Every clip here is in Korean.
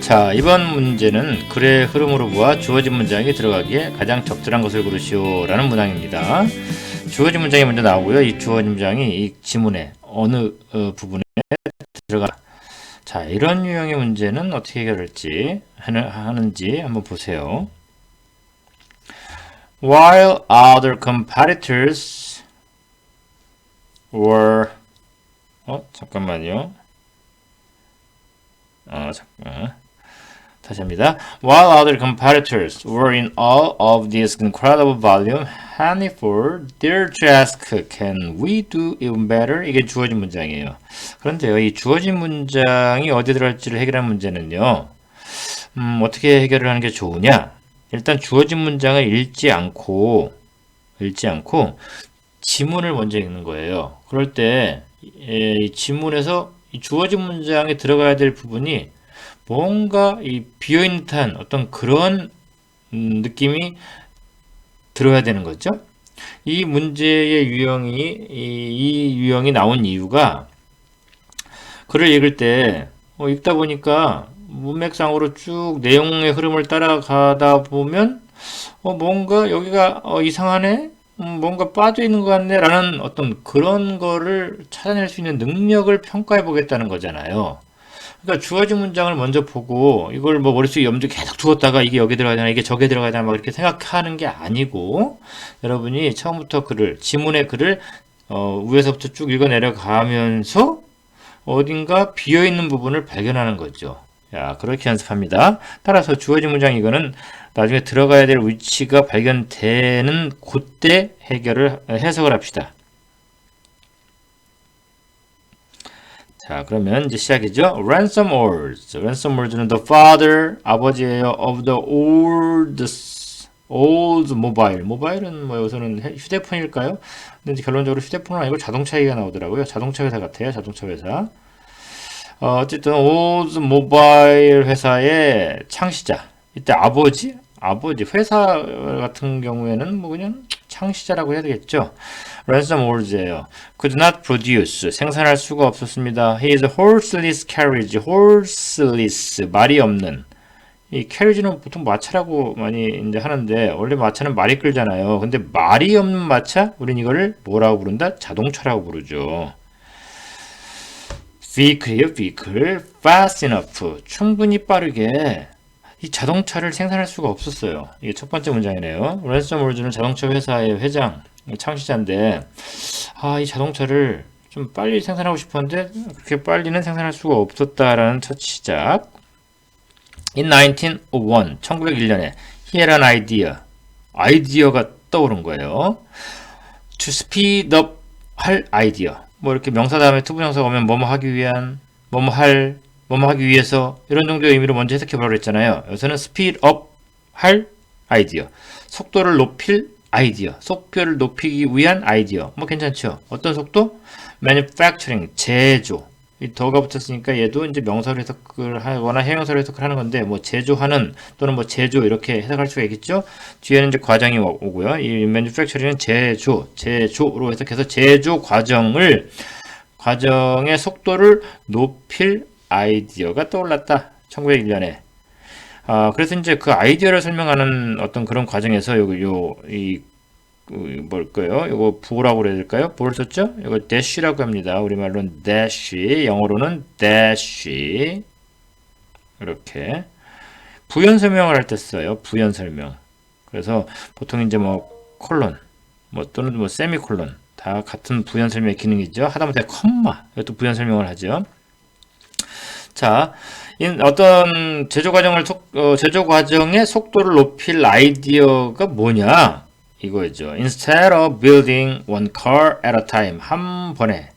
자, 이번 문제는 글의 흐름으로 보아 주어진 문장이 들어가기에 가장 적절한 것을 고르시오 라는 문항입니다. 주어진 문장이 먼저 나오고요. 이 주어진 문장이 이 지문의 어느 부분에 들어가. 자, 이런 유형의 문제는 어떻게 해결할지 하는지 한번 보세요. While other competitors were 잠깐만요. 잠깐. 다시 합니다. While other competitors were in all of this incredible volume, Hannaford dared to ask, "Can we do even better?" 이게 주어진 문장이에요. 그런데요, 이 주어진 문장이 어디 들어갈지를 해결하는 문제는요, 어떻게 해결을 하는 게 좋으냐? 일단 주어진 문장을 읽지 않고 지문을 먼저 읽는 거예요. 그럴 때 이 지문에서 이 주어진 문장에 들어가야 될 부분이 뭔가 이 비어있는 듯한 어떤 그런 느낌이 들어야 되는 거죠. 이 문제의 이 유형이 나온 이유가 글을 읽을 때 읽다 보니까 문맥상으로 쭉 내용의 흐름을 따라가다 보면 뭔가 여기가 이상하네? 뭔가 빠져있는 것 같네? 라는 어떤 그런 거를 찾아낼 수 있는 능력을 평가해 보겠다는 거잖아요. 그러니까 주어진 문장을 먼저 보고 이걸 뭐 머릿속에 염두에 계속 두었다가 이게 여기 들어가야 되나 이게 저기 들어가야 되나 막 이렇게 생각하는 게 아니고 여러분이 처음부터 지문의 글을 위에서부터 쭉 읽어 내려가면서 어딘가 비어있는 부분을 발견하는 거죠. 자, 그렇게 연습합니다. 따라서 주어진 문장 이거는 나중에 들어가야 될 위치가 발견되는 그때 해석을 합시다. 자, 그러면 이제 시작이죠. Ransomers. Ransomers,는 the father, 아버지예요. of the old mobile. 모바일은 뭐 여기서는 휴대폰일까요? 근데 이제 결론적으로 휴대폰은 아니고 자동차 얘기가 나오더라고요. 자동차 회사 같아요. 자동차 회사. 어쨌든 old mobile 회사의 창시자. 이때 아버지 회사 같은 경우에는 뭐 그냥 창시자라고 해야 되겠죠. Ransomers예요. Could not produce. 생산할 수가 없었습니다. He is horseless carriage. horseless. 말이 없는. 이 carriage는 보통 마차라고 많이 이제 하는데 원래 마차는 말이 끌잖아요. 근데 말이 없는 마차? 우린 이거를 뭐라고 부른다? 자동차라고 부르죠. vehicle. fast enough. 충분히 빠르게 이 자동차를 생산할 수가 없었어요. 이게 첫 번째 문장이네요. 랜섬월즈는 자동차 회사의 회장, 창시자인데 이 자동차를 좀 빨리 생산하고 싶었는데 그렇게 빨리는 생산할 수가 없었다라는 첫 시작. In 1901, 1901년에 he had an idea. 아이디어가 떠오른 거예요. To speed up 할 아이디어. 뭐 이렇게 명사 다음에 투부정사가 오면 뭐뭐 하기 위한, 뭐뭐 하기 위해서 이런 정도의 의미로 먼저 해석해보라고 했잖아요. 여기서는 speed up 할 아이디어. 속도를 높일 아이디어. 속도를 높이기 위한 아이디어. 뭐 괜찮죠? 어떤 속도? manufacturing, 제조. 이 더가 붙었으니까 얘도 이제 명사로 해석을 하거나 형용사로 해석을 하는 건데 뭐 제조하는 또는 뭐 제조 이렇게 해석할 수가 있겠죠? 뒤에는 이제 과정이 오고요. 이 manufacturing은 제조로 해석해서 제조 과정의 속도를 높일 아이디어가 떠올랐다. 1901년에. 그래서 이제 그 아이디어를 설명하는 어떤 그런 과정에서 뭘까요? 이거 부호라고 그래야 될까요? 부호를 썼죠? 이거 dash라고 합니다. 우리말로는 dash, 영어로는 dash. 이렇게. 부연 설명을 할 때 써요. 부연 설명. 그래서 보통 이제 뭐 콜론, 또는 뭐 세미콜론 다 같은 부연 설명의 기능이죠. 하다못해 컴마 이것도 부연 설명을 하죠. 자, 어떤 제조 과정의 속도를 높일 아이디어가 뭐냐? 이거죠. Instead of building one car at a time, 한 번에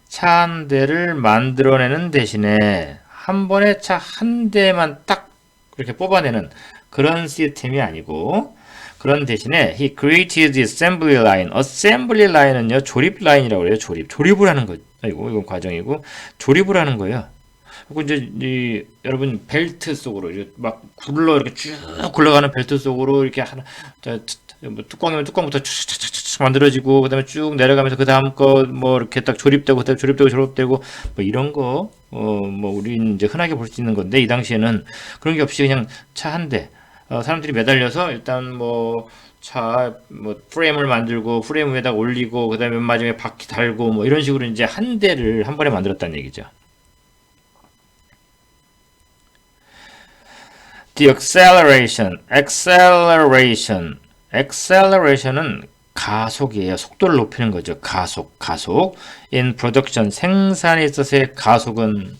차 한 대를 만들어내는 대신에 한 번에 차 한 대만 딱 이렇게 뽑아내는 그런 시스템이 아니고 그런 대신에 he created the assembly line. assembly line은요 조립 라인이라고 그래요. 조립을 하는 거. 이건 과정이고 조립을 하는 거예요. 그리고 이제 여러분 벨트 속으로 이렇게 막 이렇게 쭉 굴러가는 벨트 속으로 이렇게 하나 뭐 뚜껑이면 뚜껑부터 촥촥촥촥 만들어지고 그다음에 쭉 내려가면서 그 다음 거 뭐 이렇게 딱 조립되고 그다음에 조립되고 뭐 이런 거 뭐 우리 이제 흔하게 볼 수 있는 건데 이 당시에는 그런 게 없이 그냥 차 한 대 사람들이 매달려서 일단 뭐 차 뭐 프레임을 만들고 프레임 위에다 올리고 그다음에 맨 마지막에 바퀴 달고 뭐 이런 식으로 이제 한 대를 한 번에 만들었다는 얘기죠. The acceleration은 가속이에요. 속도를 높이는 거죠. 가속. In production, 생산에 있어서의 가속은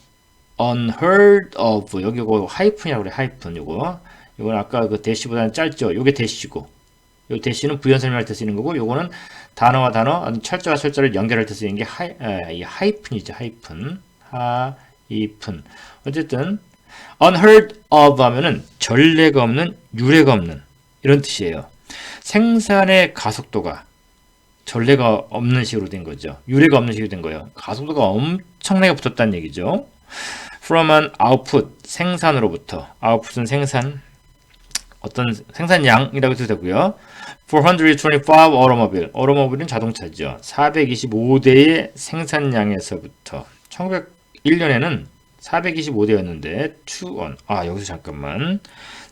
unheard of. 여기 이거 하이픈이라고 그래. 하이픈 요거. 요건 아까 그 대시보다는 짧죠. 요게 대시고. 요 대시는 부연 설명할 때 쓰는 거고, 요거는 단어와 단어, 철자와 철자를 연결할 때 쓰는 게 하이픈이죠. 하이픈. 어쨌든 unheard of 하면은 전례가 없는, 유례가 없는 이런 뜻이에요. 생산의 가속도가 전례가 없는 식으로 된 거죠. 유례가 없는 식으로 된 거예요. 가속도가 엄청나게 붙었다는 얘기죠. From an output, 생산으로부터. output은 생산, 어떤 생산량이라고 해도 되고요. 425 automobile은 자동차죠. 425대의 생산량에서부터 1901년에는 425대였는데 여기서 잠깐만.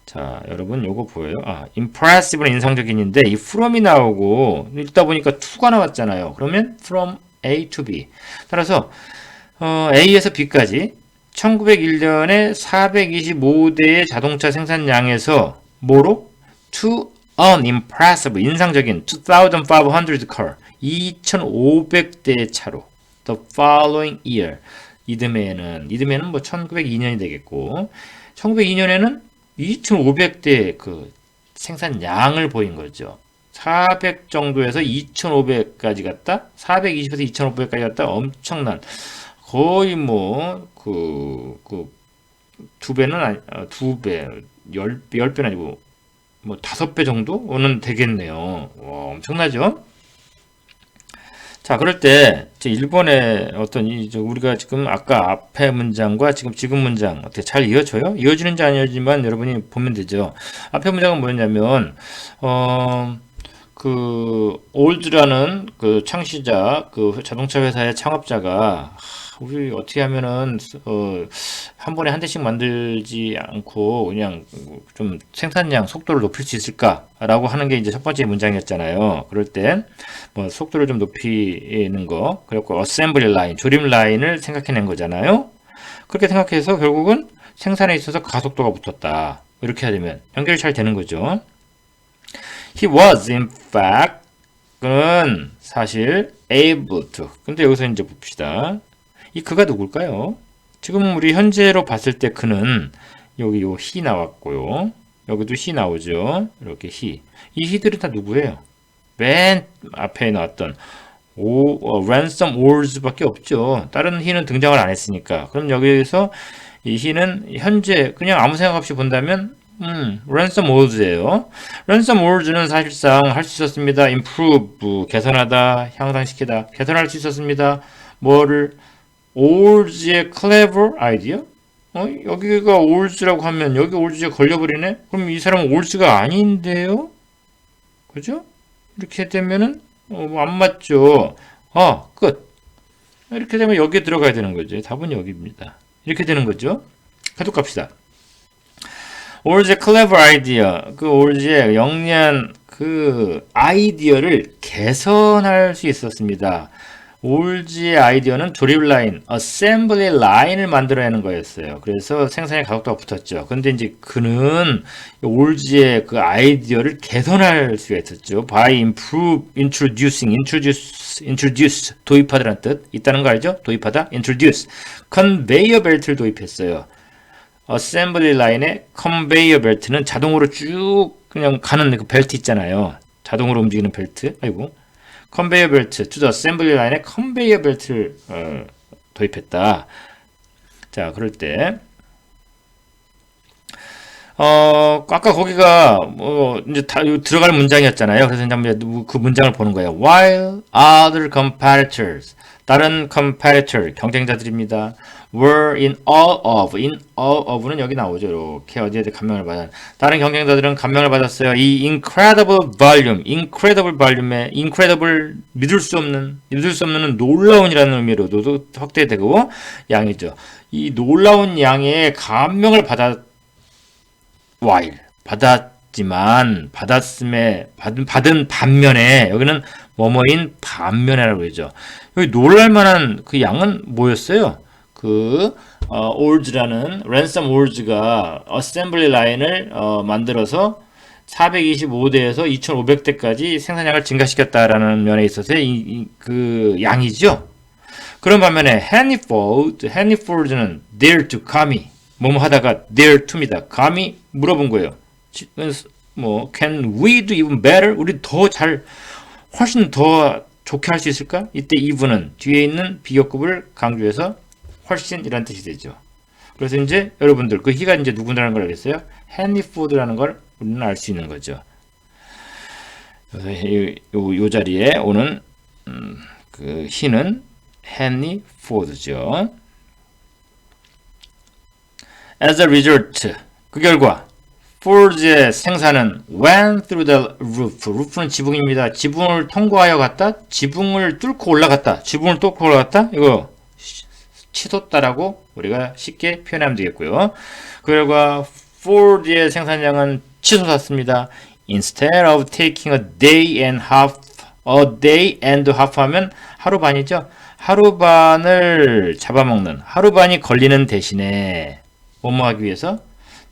자, 여러분 요거 보여요? impressive는 인상적인인데 이 from이 나오고 읽다 보니까 to가 나왔잖아요. 그러면 from A to B. 따라서 A에서 B까지 1901년에 425대의 자동차 생산량에서 뭐로? to unimpressive, 인상적인 2,500 car, 2,500대의 차로 the following year. 이듬해는 뭐 1902년이 되겠고 1902년에는 2,500대 그 생산량을 보인 거죠. 400 정도에서 2,500까지 갔다. 420에서 2,500까지 갔다. 엄청난 거의 뭐 두 배는 아니, 두 배, 10배는 아니고 뭐 5배 정도는 되겠네요. 와, 엄청나죠? 자, 그럴 때 일본의 어떤 우리가 지금 아까 앞에 문장과 지금 문장 어떻게 잘 이어져요? 이어지는지 안 이어지지만 여러분이 보면 되죠. 앞에 문장은 뭐였냐면 올드라는 그 창시자, 그 자동차 회사의 창업자가 우리 어떻게 하면은 한 번에 한 대씩 만들지 않고 그냥 좀 생산량 속도를 높일 수 있을까라고 하는 게 이제 첫 번째 문장이었잖아요. 그럴 때 뭐 속도를 좀 높이는 거, 그리고 어셈블리 라인, 조립 라인을 생각해낸 거잖아요. 그렇게 생각해서 결국은 생산에 있어서 가속도가 붙었다. 이렇게 하면 연결이 잘 되는 거죠. He was in fact 은 사실 able to. 근데 여기서 이제 봅시다. 이 그가 누굴까요? 지금 우리 현재로 봤을 때 그는 여기 요 he 나왔고요. 여기도 he 나오죠. 이렇게 he. 이 he들은 다 누구예요? 맨 앞에 나왔던 ransom 밖에 없죠. 다른 he는 등장을 안 했으니까. 그럼 여기서 이 he는 현재 그냥 아무 생각 없이 본다면 ransomwares예요. ransomwares는 사실상 할 수 있었습니다. improve, 개선하다, 향상시키다, 개선할 수 있었습니다. 뭐를? 올즈의 clever idea? 여기가 올즈라고 하면 여기 올즈에 걸려버리네? 그럼 이 사람은 올즈가 아닌데요? 그죠? 이렇게 되면은 안 맞죠. 끝. 이렇게 되면 여기에 들어가야 되는 거죠. 답은 여기입니다. 이렇게 되는 거죠. 계속 갑시다. 올즈의 clever idea, 그 올즈의 영리한 그 아이디어를 개선할 수 있었습니다. 올즈의 아이디어는 조립 라인, 어셈블리 라인을 만들어내는 거였어요. 그래서 생산의 가속도가 붙었죠. 근데 이제 그는 올즈의 그 아이디어를 개선할 수가 있었죠. by introduce, 도입하다라는 뜻 있다는 거 알죠? 도입하다, introduce. 컨베이어 벨트를 도입했어요. 어셈블리 라인의 컨베이어 벨트는 자동으로 쭉 그냥 가는 그 벨트 있잖아요. 자동으로 움직이는 벨트. 컨베이어 벨트, to the assembly line에 컨베이어 벨트를 도입했다. 자, 그럴 때 아까 거기가 이제 들어갈 문장이었잖아요. 그래서 이제 그 문장을 보는 거예요. While other competitors, 다른 competitor, 경쟁자들입니다. were in all of는 여기 나오죠. 이렇게 어디에 감명을 받은 다른 경쟁자들은 감명을 받았어요. 이 incredible volume의 incredible 믿을 수 없는 놀라운이라는 의미로도 확대되고 양이죠. 이 놀라운 양의 감명을 받은 반면에 여기는 뭐뭐인 반면에라고 그러죠. 여기 놀랄만한 그 양은 뭐였어요? 올즈라는 랜섬 올즈가 어셈블리 라인을 만들어서 425대에서 2500대까지 생산량을 증가시켰다라는 면에 있어서의 그 양이죠. 그런 반면에 해니포드는 dare to 감히 뭐뭐 하다가 dare to입니다. 감히 물어본 거예요. can we do even better? 우리 훨씬 더 좋게 할 수 있을까? 이때 even은 뒤에 있는 비교급을 강조해서 훨씬이라는 뜻이 되죠. 그래서 이제 여러분들 그 he가 이제 누구라는 걸 알겠어요? 해니포드라는 걸 우리는 알 수 있는 거죠. 그래서 이 자리에 오는 그 he는 해니포드죠. As a result, 그 결과 Ford의 생산은 went through the roof. roof는 지붕입니다. 지붕을 통과하여 갔다. 지붕을 뚫고 올라갔다. 이거 치솟다라고 우리가 쉽게 표현하면 되겠고요. 그 결과 Ford의 생산량은 치솟았습니다. Instead of taking a day and half 하면 하루 반이죠. 하루 반을 잡아먹는, 하루 반이 걸리는 대신에 뭐뭐 하기 위해서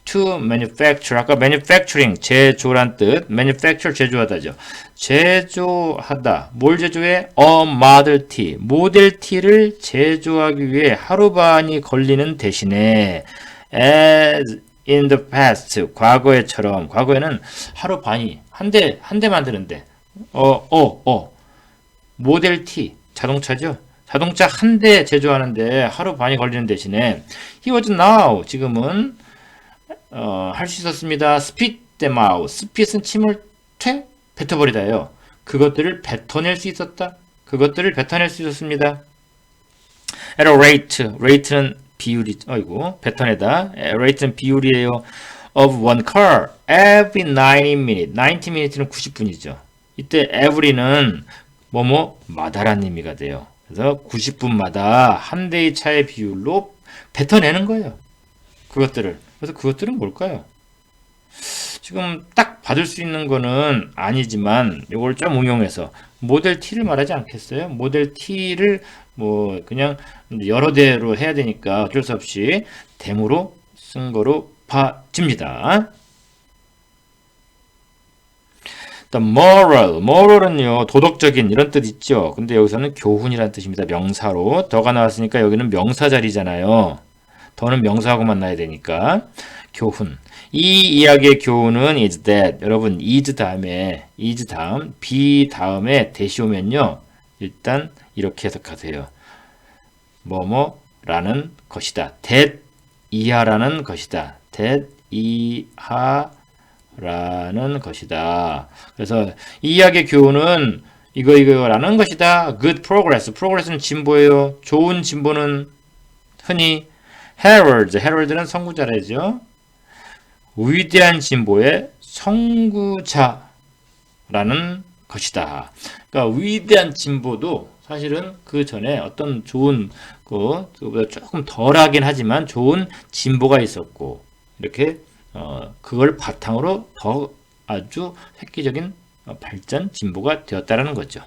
to manufacture, 아까 manufacturing, 제조란 뜻, manufacture, 제조하다죠. 제조하다, 뭘 제조해? A Model T, 모델 T를 제조하기 위해 하루 반이 걸리는 대신에 as in the past, 과거에는 하루 반이, 한 대 만드는데 모델 T, 자동차죠. 자동차 한 대 제조하는데 하루 반이 걸리는 대신에 he was now, 지금은 할 수 있었습니다. spit them out. spit은 침을 뱉어버리다예요. 그것들을 뱉어낼 수 있었습니다. at a rate는 비율이, 뱉어내다. rate는 비율이에요. of one car every 90minutes는 90분이죠. 이때 every는 마다라는 의미가 돼요. 그래서 90분마다 한 대의 차의 비율로 뱉어내는 거예요. 그것들을. 그래서 그것들은 뭘까요? 지금 딱 받을 수 있는 거는 아니지만 이걸 좀 응용해서 모델 T를 말하지 않겠어요? 모델 T를 그냥 여러 대로 해야 되니까 어쩔 수 없이 댐으로 쓴 거로 봐집니다. moral은요, 도덕적인 이런 뜻 있죠. 근데 여기서는 교훈이라는 뜻입니다. 명사로. 더가 나왔으니까 여기는 명사 자리잖아요. 더는 명사하고 만나야 되니까. 교훈. 이 이야기의 교훈은 is that. 여러분, is 다음, be 다음에 대시 오면요. 일단 이렇게 해석하세요. 뭐뭐라는 것이다. that 이하라는 것이다. that 이하라는 것이다. 그래서 이 이야기의 교훈은 이거라는 것이다. good progress. progress는 진보예요. 좋은 진보는 흔히 herald는 선구자래죠. 위대한 진보의 선구자라는 것이다. 그러니까 위대한 진보도 사실은 그 전에 어떤 좋은 그보다 조금 덜하긴 하지만 좋은 진보가 있었고 이렇게 그걸 바탕으로 더 아주 획기적인 발전 진보가 되었다라는 거죠.